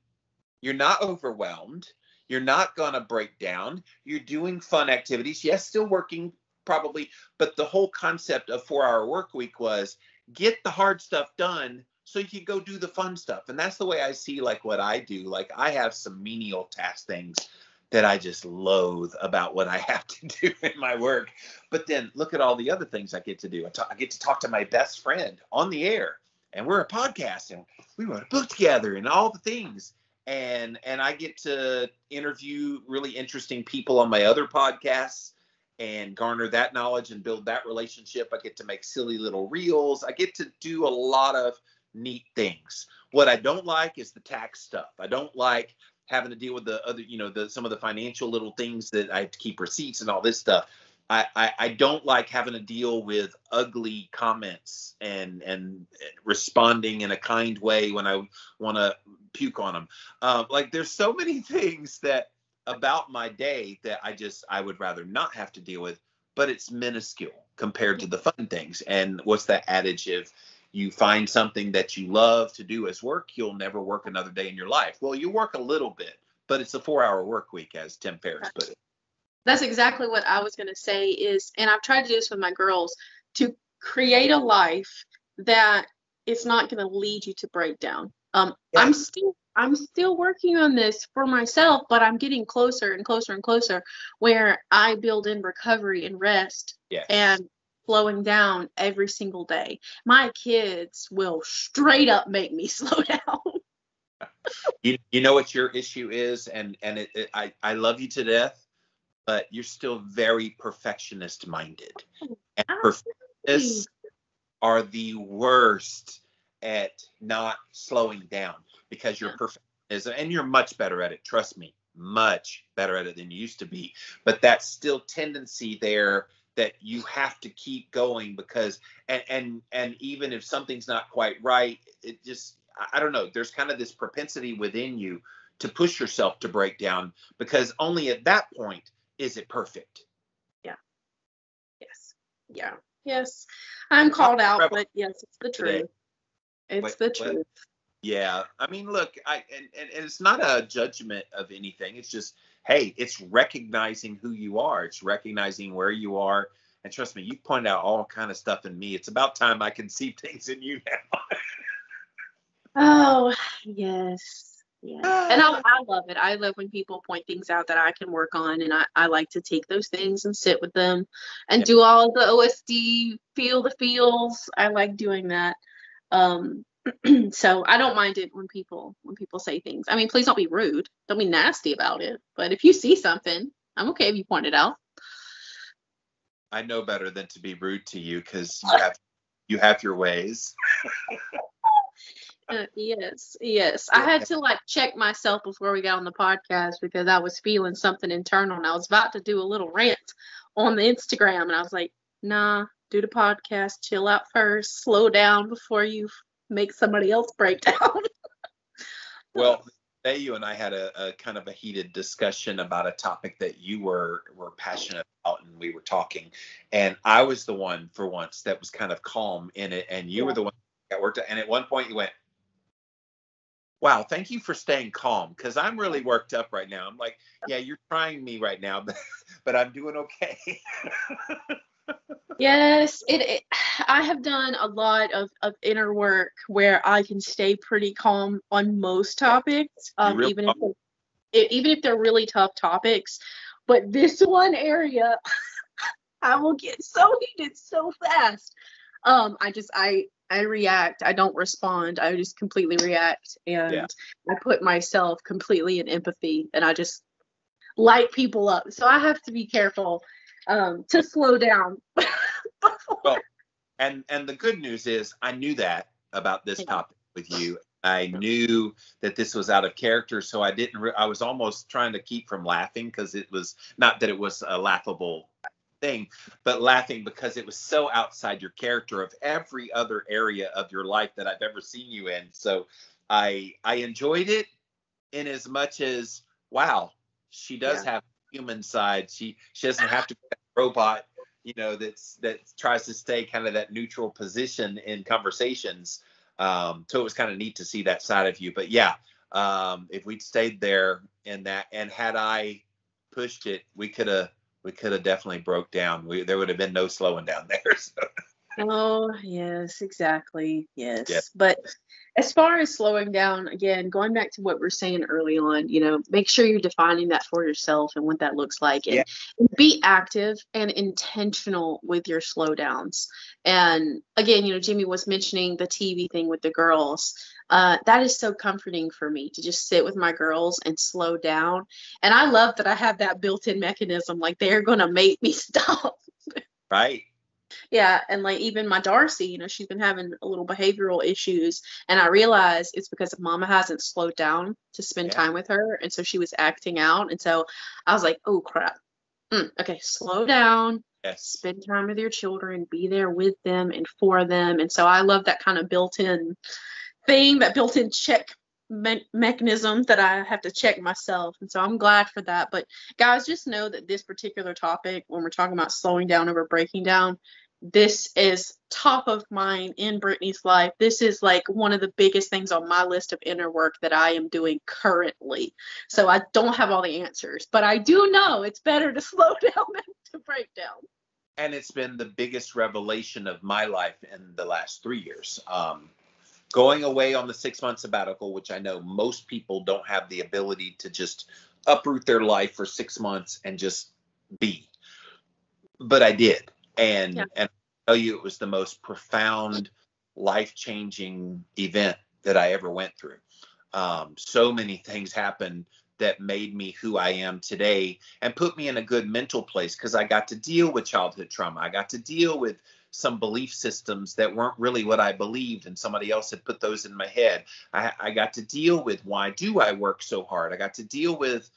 you're not overwhelmed. You're not going to break down. You're doing fun activities. Yes, still working probably, but the whole concept of 4-hour work week was get the hard stuff done so you can go do the fun stuff. And that's the way I see like what I do. Like I have some menial task things that I just loathe about what I have to do in my work. But then look at all the other things I get to do. I get to talk to my best friend on the air, and we're a podcast, and we wrote a book together and all the things. And I get to interview really interesting people on my other podcasts and garner that knowledge and build that relationship. I get to make silly little reels. I get to do a lot of neat things. What I don't like is the tax stuff. I don't like having to deal with the other, some of the financial little things that I have to keep receipts and all this stuff. I don't like having to deal with ugly comments and responding in a kind way when I want to puke on them. Like there's so many things that about my day that I would rather not have to deal with, but it's minuscule compared to the fun things. And what's that adage of you find something that you love to do as work, you'll never work another day in your life. Well, you work a little bit, but it's a 4-hour work week, as Tim Ferriss put it. That's exactly what I was going to say is, and I've tried to do this with my girls, to create a life that it's not going to lead you to breakdown. Yeah. I'm still working on this for myself, but I'm getting closer and closer and closer where I build in recovery and rest. Yes. And slowing down every single day. My kids will straight up make me slow down. You know what your issue is, and I love you to death, but you're still very perfectionist minded. And perfectionists are the worst at not slowing down because you're perfectionism, and you're much better at it. Trust me, much better at it than you used to be. But that still tendency there that you have to keep going because, and even if something's not quite right, it just, I don't know, there's kind of this propensity within you to push yourself to break down because only at that point is it perfect. Yeah. Yes. Yeah. Yes. I'm called out, but yes, it's the truth. It's the truth. Yeah. I mean, look, and it's not a judgment of anything. It's just, hey, it's recognizing who you are. It's recognizing where you are. And trust me, you've pointed out all kind of stuff in me. It's about time I can see things in you now. Oh, yes. Yeah. And I love it. I love when people point things out that I can work on. And I like to take those things and sit with them and do all the OSD, feel the feels. I like doing that. So I don't mind it when people say things. I mean, please don't be rude. Don't be nasty about it. But if you see something, I'm okay if you point it out. I know better than to be rude to you because you have your ways. Yes. I had to check myself before we got on the podcast because I was feeling something internal and I was about to do a little rant on the Instagram and I was like, nah, do the podcast, chill out first, slow down before you make somebody else break down. Well, today you and I had a kind of a heated discussion about a topic that you were passionate about, and we were talking, and I was the one for once that was kind of calm in it, and you were the one that worked. And at one point you went, wow, thank you for staying calm, because I'm really worked up right now. I'm like, yeah, you're trying me right now, but I'm doing okay. Yes, I have done a lot of inner work where I can stay pretty calm on most topics, even if they're really tough topics. But this one area, I will get so heated so fast. I react. I don't respond. I just completely react, and I put myself completely in empathy, and I just light people up. So I have to be careful to slow down. Well, and the good news is I knew that about this topic with you. I knew that this was out of character, so I didn't. I was almost trying to keep from laughing because it was not that it was a laughable thing, but laughing because it was so outside your character of every other area of your life that I've ever seen you in. So I enjoyed it in as much as, wow, she does have a human side. She doesn't have to be a robot, that tries to stay kind of that neutral position in conversations. So it was kind of neat to see that side of you. But yeah, if we'd stayed there in that, and had I pushed it, we could have definitely broke down. There would have been no slowing down there. So. Oh, yes, exactly. Yes. Yeah. But as far as slowing down, again, going back to what we're saying early on, make sure you're defining that for yourself and what that looks like. And be active and intentional with your slowdowns. And again, Jimmy was mentioning the TV thing with the girls. That is so comforting for me to just sit with my girls and slow down. And I love that I have that built-in mechanism. Like, they're going to make me stop. Right. Yeah, and like even my Darcy, she's been having a little behavioral issues, and I realized it's because Mama hasn't slowed down to spend time with her, and so she was acting out, and so I was like, oh crap, okay, slow down, spend time with your children, be there with them and for them, and so I love that kind of built-in thing, that built-in check mechanism that I have to check myself, and so I'm glad for that. But guys, just know that this particular topic, when we're talking about slowing down over breaking down, this is top of mind in Brittany's life. This is like one of the biggest things on my list of inner work that I am doing currently. So I don't have all the answers, but I do know it's better to slow down than to break down. And it's been the biggest revelation of my life in the last 3 years. Going away on the 6-month sabbatical, which I know most people don't have the ability to just uproot their life for 6 months and just be. But I did. And I tell you, it was the most profound, life-changing event that I ever went through. So many things happened that made me who I am today and put me in a good mental place, because I got to deal with childhood trauma. I got to deal with some belief systems that weren't really what I believed, and somebody else had put those in my head. I got to deal with, why do I work so hard? I got to deal with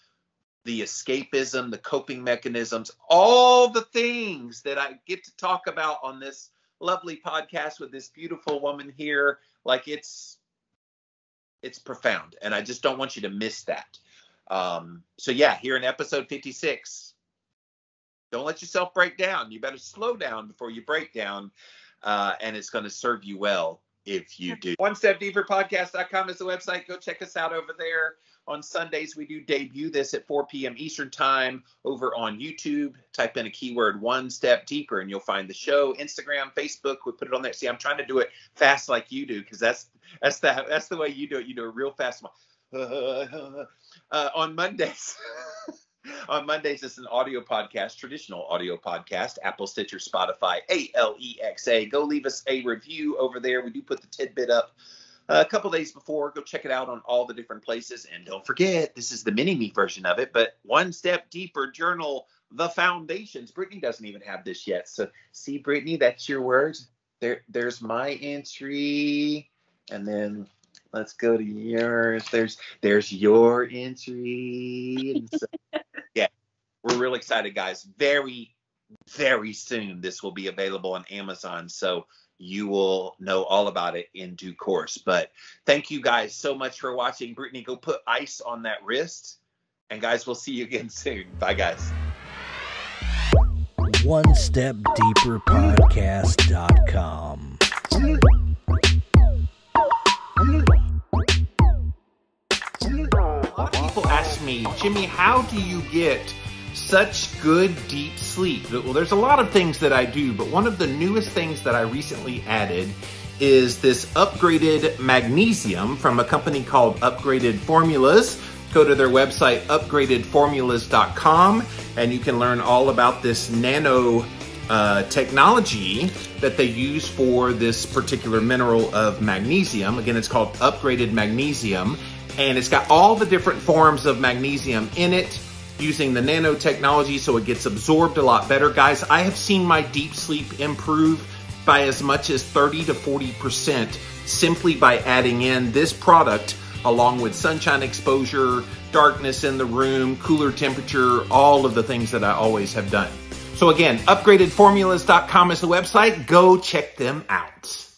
the escapism, the coping mechanisms, all the things that I get to talk about on this lovely podcast with this beautiful woman here. Like, it's profound, and I just don't want you to miss that. So yeah, here in episode 56, don't let yourself break down. You better slow down before you break down, and it's going to serve you well if you do. OneStepDeeperPodcast.com is the website. Go check us out over there. On Sundays, we do debut this at 4 p.m. Eastern Time over on YouTube. Type in a keyword, One Step Deeper, and you'll find the show. Instagram, Facebook, we put it on there. See, I'm trying to do it fast like you do, because that's the way you do it. You do it real fast. On Mondays. On Mondays, it's an audio podcast, traditional audio podcast, Apple, Stitcher, Spotify, Alexa. Go leave us a review over there. We do put the tidbit up a couple days before. Go check it out on all the different places. And don't forget, this is the mini-me version of it, but One Step Deeper Journal, The Foundations. Brittany doesn't even have this yet. So see, Brittany, that's your words. There's my entry. And then let's go to yours. There's your entry. And so, yeah, we're really excited, guys. Very, very soon this will be available on Amazon. So you will know all about it in due course. But thank you guys so much for watching. Brittany, go put ice on that wrist. And guys, we'll see you again soon. Bye, guys. OneStepDeeperPodcast.com. A lot of people ask me, Jimmy, how do you get such good deep sleep? Well, there's a lot of things that I do, but one of the newest things that I recently added is this upgraded magnesium from a company called Upgraded Formulas. Go to their website, upgradedformulas.com, and you can learn all about this nano technology that they use for this particular mineral of magnesium. Again, it's called Upgraded Magnesium, and it's got all the different forms of magnesium in it, using the nanotechnology so it gets absorbed a lot better. Guys, I have seen my deep sleep improve by as much as 30 to 40% simply by adding in this product along with sunshine exposure, darkness in the room, cooler temperature, all of the things that I always have done. So again, upgradedformulas.com is the website. Go check them out.